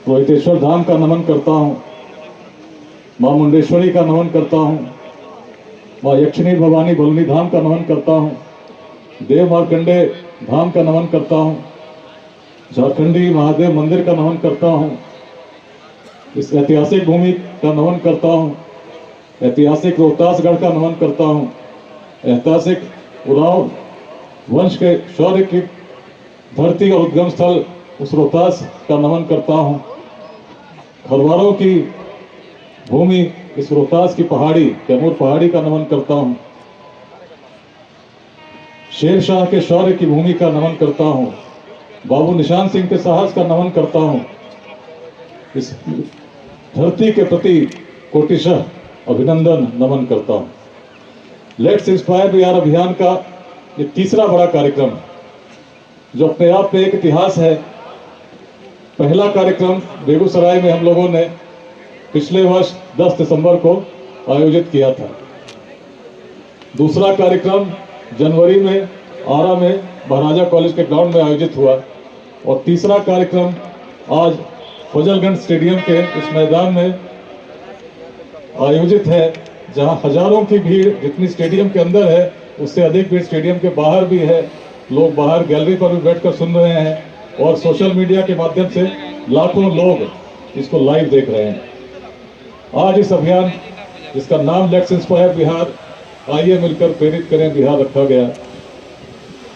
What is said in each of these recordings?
रोहितेश्वर धाम का नमन करता हूँ, माँ मुंडेश्वरी का नमन करता हूँ, माँ यक्षिणी भवानी भलनी धाम का नमन करता हूँ, देव मार्कंडे धाम का नमन करता हूँ, झारखंडी महादेव मंदिर का नमन करता हूँ, इस ऐतिहासिक भूमि का नमन करता हूँ, ऐतिहासिक रोहतासगढ़ का नमन करता हूँ, ऐतिहासिक उरांव वंश के शौर्य की धरती और उद्गम स्थल उस रोहतास का नमन करता हूँ। खरवारों की भूमि इस रोहतास की पहाड़ी कैमूर पहाड़ी का नमन करता हूँ। शेर शाह के शौर्य की भूमि का नमन करता हूँ। बाबू निशान सिंह के साहस का नमन करता हूँ। इस धरती के प्रति कोटिशः अभिनंदन नमन करता हूँ। लेट्स इंस्पायर बिहार अभियान का ये तीसरा बड़ा कार्यक्रम है जो अपने आप में एक इतिहास है। पहला कार्यक्रम बेगूसराय में हम लोगों ने पिछले वर्ष 10 दिसंबर को आयोजित किया था। दूसरा कार्यक्रम जनवरी में आरा में महाराजा कॉलेज के ग्राउंड में आयोजित हुआ और तीसरा कार्यक्रम आज फजलगंज स्टेडियम के इस मैदान में आयोजित है, जहां हजारों की भीड़ जितनी स्टेडियम के अंदर है उससे अधिक भीड़ स्टेडियम के बाहर भी है। लोग बाहर गैलरी पर भी बैठकर सुन रहे हैं और सोशल मीडिया के माध्यम से लाखों लोग इसको लाइव देख रहे हैं। आज इस अभियान जिसका नाम लेट्स इंस्पायर बिहार, आइए मिलकर प्रेरित करें बिहार रखा गया,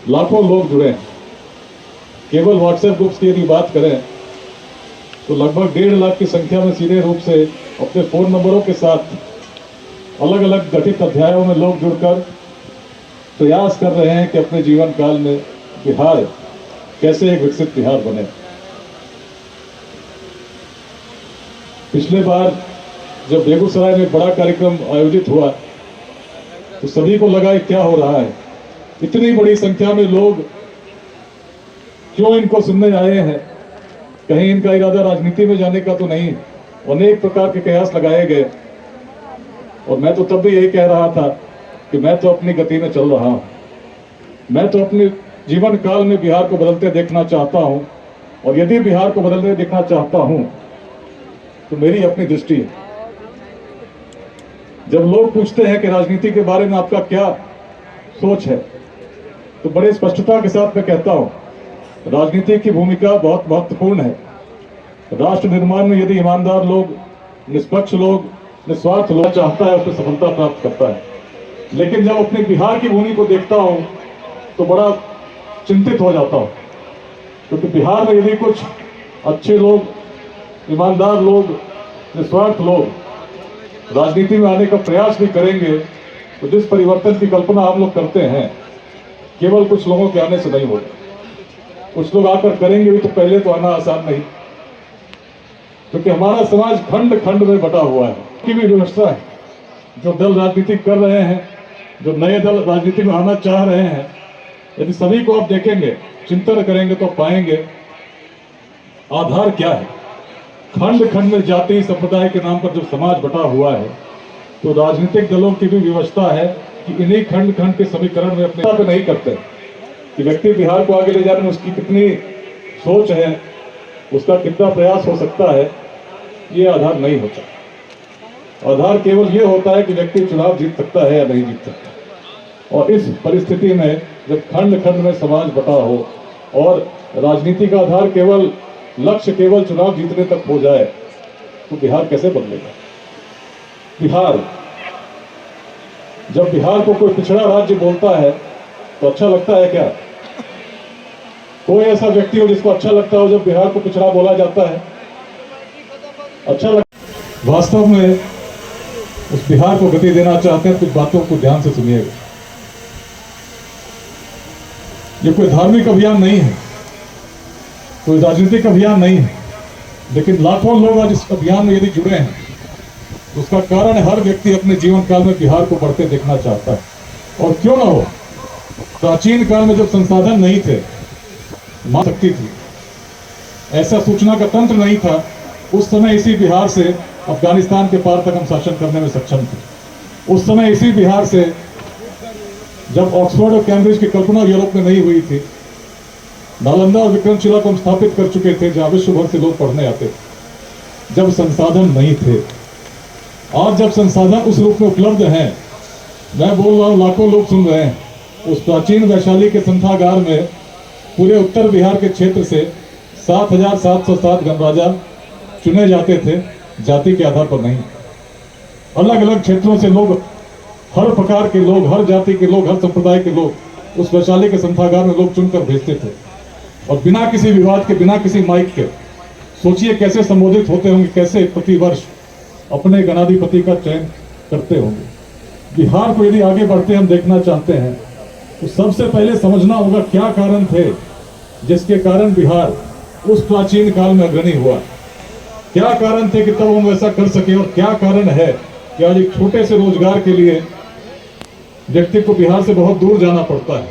लाखों लोग जुड़े हैं। केवल व्हाट्सएप ग्रुप्स की यदि बात करें तो लगभग 1.5 लाख की संख्या में सीधे रूप से अपने फोन नंबरों के साथ अलग अलग गठित अध्यायों में लोग जुड़कर प्रयास कर रहे हैं कि अपने जीवन काल में बिहार कैसे एक विकसित बिहार बने। पिछले बार जब बेगूसराय में बड़ा कार्यक्रम आयोजित हुआ तो सभी को लगा क्या हो रहा है, इतनी बड़ी संख्या में लोग क्यों इनको सुनने आए हैं, कहीं इनका इरादा राजनीति में जाने का तो नहीं। अनेक प्रकार के कयास लगाए गए और मैं तो तब भी यही कह रहा था कि मैं तो अपनी गति में चल रहा हूं। मैं तो अपने जीवन काल में बिहार को बदलते देखना चाहता हूं और यदि बिहार को बदलते देखना चाहता हूं तो मेरी अपनी दृष्टि है। जब लोग पूछते हैं कि राजनीति के बारे में आपका क्या सोच है तो बड़े स्पष्टता के साथ मैं कहता हूं, राजनीति की भूमिका बहुत महत्वपूर्ण है। राष्ट्र निर्माण में यदि ईमानदार लोग, निष्पक्ष लोग, निस्वार्थ लोग चाहता है उसमें सफलता प्राप्त करता है। लेकिन जब अपने बिहार की भूमि को देखता हूं तो बड़ा चिंतित हो जाता हूं, क्योंकि बिहार में यदि कुछ अच्छे लोग, ईमानदार लोग, निस्वार्थ लोग राजनीति में आने का प्रयास भी करेंगे तो जिस परिवर्तन की कल्पना हम लोग करते हैं केवल कुछ लोगों के आने से नहीं होगा। कुछ लोग आकर करेंगे भी तो पहले तो आना आसान नहीं, क्योंकि हमारा समाज खंड खंड में बटा हुआ है। की भी व्यवस्था है, जो दल राजनीति कर रहे हैं, जो नए दल राजनीति में आना चाह रहे हैं, यदि सभी को आप देखेंगे, चिंतन करेंगे तो पाएंगे आधार क्या है। खंड खंड में जाति संप्रदाय के नाम पर जो समाज बटा हुआ है तो राजनीतिक दलों की भी व्यवस्था है कि इन्हीं खंड खंड के समीकरण में अपने पे नहीं करते कि व्यक्ति बिहार को आगे ले जाने में उसकी कितनी सोच है, उसका कितना प्रयास हो सकता है, ये आधार नहीं होता। आधार केवल ये होता है कि व्यक्ति चुनाव जीत सकता है या नहीं जीत सकता। और इस परिस्थिति में जब खंड खंड में समाज बटा हो और राजनीति का आधार केवल लक्ष्य केवल चुनाव जीतने तक हो जाए तो बिहार कैसे बदलेगा। बिहार, जब बिहार को कोई पिछड़ा राज्य बोलता है तो अच्छा लगता है क्या? कोई ऐसा व्यक्ति हो जिसको अच्छा लगता हो जब बिहार को पिछड़ा बोला जाता है? अच्छा लगता। वास्तव में उस बिहार को गति देना चाहते हैं, कुछ बातों को ध्यान से सुनिएगा। ये कोई धार्मिक अभियान नहीं है, कोई राजनीतिक अभियान नहीं है, लेकिन लाखों लोग आज इस अभियान में यदि जुड़े हैं तो उसका कारण हर व्यक्ति अपने जीवन काल में बिहार को बढ़ते देखना चाहता है। और क्यों ना हो, प्राचीन काल में जब संसाधन नहीं थे, मां शक्ति थी, ऐसा सूचना का तंत्र नहीं था, उस समय इसी बिहार से अफगानिस्तान के पार तक हम शासन करने में सक्षम थे। उस समय इसी बिहार से, जब ऑक्सफोर्ड और कैम्ब्रिज की कल्पना यूरोप में नहीं हुई थी, नालंदा और विक्रमशिला को हम स्थापित कर चुके थे, जहां विश्व भर से लोग पढ़ने आते थे, जब संसाधन नहीं थे। आज जब संसाधन उस रूप में उपलब्ध हैं, मैं बोल रहा हूं, लाखों लोग सुन रहे हैं, उस प्राचीन वैशाली के संथागार में पूरे उत्तर बिहार के क्षेत्र से 7,707 गणराजा चुने जाते थे, जाति के आधार पर नहीं। अलग अलग क्षेत्रों से लोग, हर प्रकार के लोग, हर जाति के लोग, हर संप्रदाय के लोग उस वैशाली के संथागार में लोग चुनकर भेजते थे, और बिना किसी विवाद के, बिना किसी माइक के। सोचिए कैसे संबोधित होते होंगे, कैसे प्रतिवर्ष अपने गणाधिपति का चयन करते होंगे। बिहार को यदि आगे बढ़ते हम देखना चाहते हैं, तो सबसे पहले समझना होगा क्या कारण थे जिसके कारण बिहार उस प्राचीन काल में अग्रणी हुआ। क्या कारण थे कि तब हम ऐसा कर सके, और क्या कारण है कि आज एक छोटे से रोजगार के लिए व्यक्ति को बिहार से बहुत दूर जाना पड़ता है।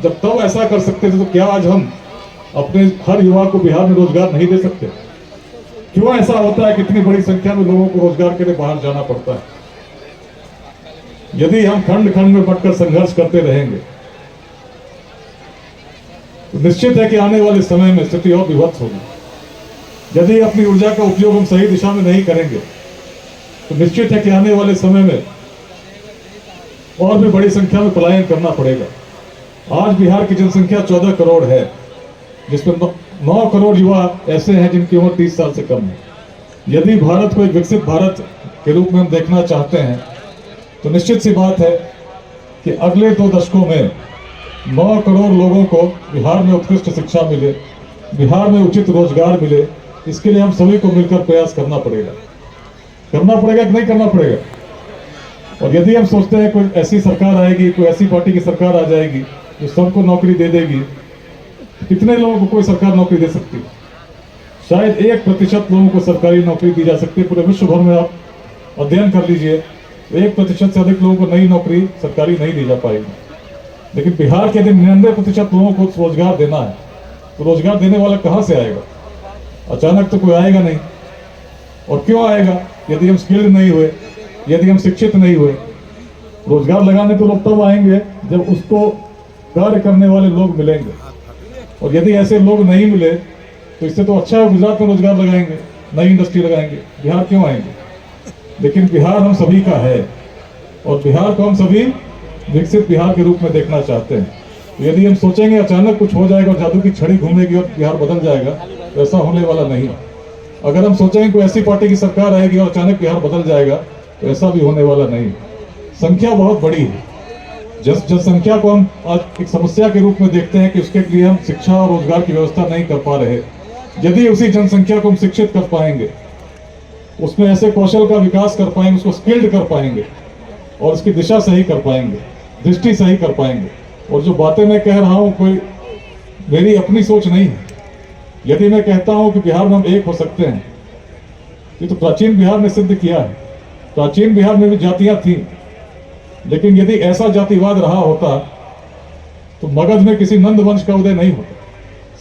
जब तब ऐसा कर सकते थे, तो क्या आज हम अपने हर युवा को बिहार में रोजगार नहीं दे सकते? क्यों ऐसा होता है कि इतनी बड़ी संख्या में लोगों को रोजगार के लिए बाहर जाना पड़ता है? यदि हम खंड खंड में बंटकर संघर्ष करते रहेंगे, तो निश्चित है कि आने वाले समय में स्थिति और विभत्स होगी। यदि अपनी ऊर्जा का उपयोग हम सही दिशा में नहीं करेंगे, तो निश्चित है कि आने वाले समय में और भी बड़ी संख्या में पलायन करना पड़ेगा। आज बिहार की जनसंख्या 14 करोड़ है, जिसमें 9 करोड़ युवा ऐसे हैं जिनकी उम्र 30 साल से कम है। यदि भारत को एक विकसित भारत के रूप में हम देखना चाहते हैं, तो निश्चित सी बात है कि अगले 2 दशकों में 9 करोड़ लोगों को बिहार में उत्कृष्ट शिक्षा मिले, बिहार में उचित रोजगार मिले। इसके लिए हम सभी को मिलकर प्रयास करना पड़ेगा। करना पड़ेगा कि नहीं करना पड़ेगा? और यदि हम सोचते हैं कोई ऐसी सरकार आएगी, कोई ऐसी पार्टी की सरकार आ जाएगी जो सबको नौकरी दे देगी, कितने लोगों को कोई सरकार नौकरी दे सकती है? शायद 1% लोगों को सरकारी नौकरी दी जा सकती है। पूरे विश्व भर में आप अध्ययन कर लीजिए, 1% से अधिक लोगों को नई नौकरी सरकारी नहीं दी जा पाएगी। लेकिन बिहार के यदि 99% लोगों को रोजगार देना है, तो रोजगार देने वाला कहाँ से आएगा? अचानक तो कोई आएगा नहीं। और क्यों आएगा? यदि हम स्किल्ड नहीं हुए, यदि हम शिक्षित नहीं हुए। रोजगार लगाने तो लोग तब आएंगे जब उसको कार्य करने वाले लोग मिलेंगे, और यदि ऐसे लोग नहीं मिले, तो इससे तो अच्छा है गुजरात में रोजगार लगाएंगे, नई इंडस्ट्री लगाएंगे। बिहार क्यों आएंगे? लेकिन बिहार हम सभी का है, और बिहार को हम सभी विकसित बिहार के रूप में देखना चाहते हैं। तो यदि हम सोचेंगे अचानक कुछ हो जाएगा और जादू की छड़ी घूमेगी और बिहार बदल जाएगा, तो ऐसा होने वाला नहीं। अगर हम सोचेंगे कोई ऐसी पार्टी की सरकार आएगी और अचानक बिहार बदल जाएगा, तो ऐसा भी होने वाला नहीं। संख्या बहुत बड़ी है। जनसंख्या को हम आज एक समस्या के रूप में देखते हैं कि उसके लिए हम शिक्षा और रोजगार की व्यवस्था नहीं कर पा रहे। यदि उसी जनसंख्या को हम शिक्षित कर पाएंगे, उसमें ऐसे कौशल का विकास कर पाएंगे, उसको स्किल्ड कर पाएंगे, और उसकी दिशा सही कर पाएंगे, दृष्टि सही कर पाएंगे। और जो बातें मैं कह रहा हूं, कोई मेरी अपनी सोच नहीं है। यदि मैं कहता हूं कि बिहार में हम एक हो सकते हैं, ये तो प्राचीन बिहार ने सिद्ध किया है। प्राचीन बिहार में भी जातियां थी, लेकिन यदि ऐसा जातिवाद रहा होता, तो मगध में किसी नंद वंश का उदय नहीं होता।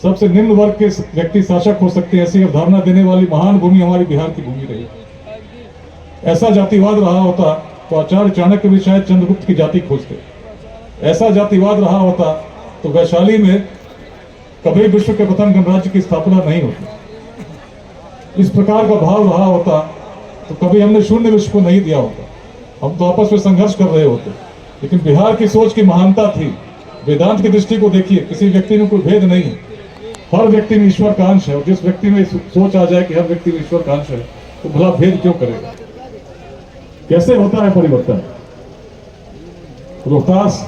सबसे निम्न वर्ग के व्यक्ति शासक हो सकते हैं, ऐसी अवधारणा देने वाली महान भूमि हमारी बिहार की भूमि रही। ऐसा जातिवाद रहा होता तो आचार्य चाणक्य भी शायद चंद्रगुप्त की जाति खोजते। ऐसा जातिवाद रहा होता तो वैशाली में कभी विश्व के प्रथम गणराज्य की स्थापना नहीं होती। इस प्रकार का भाव रहा होता तो कभी हमने शून्य विश्व को नहीं दिया होता। हम तो आपस में संघर्ष कर रहे होते। लेकिन बिहार की सोच की महानता थी। वेदांत की दृष्टि को देखिए, किसी व्यक्ति में कोई भेद नहीं है, हर व्यक्ति में ईश्वर का अंश है। और जिस व्यक्ति में सोच आ जाए कि हर व्यक्ति में ईश्वर का अंश है, तो भला भेद क्यों करेगा? कैसे होता है परिवर्तन? रोहतास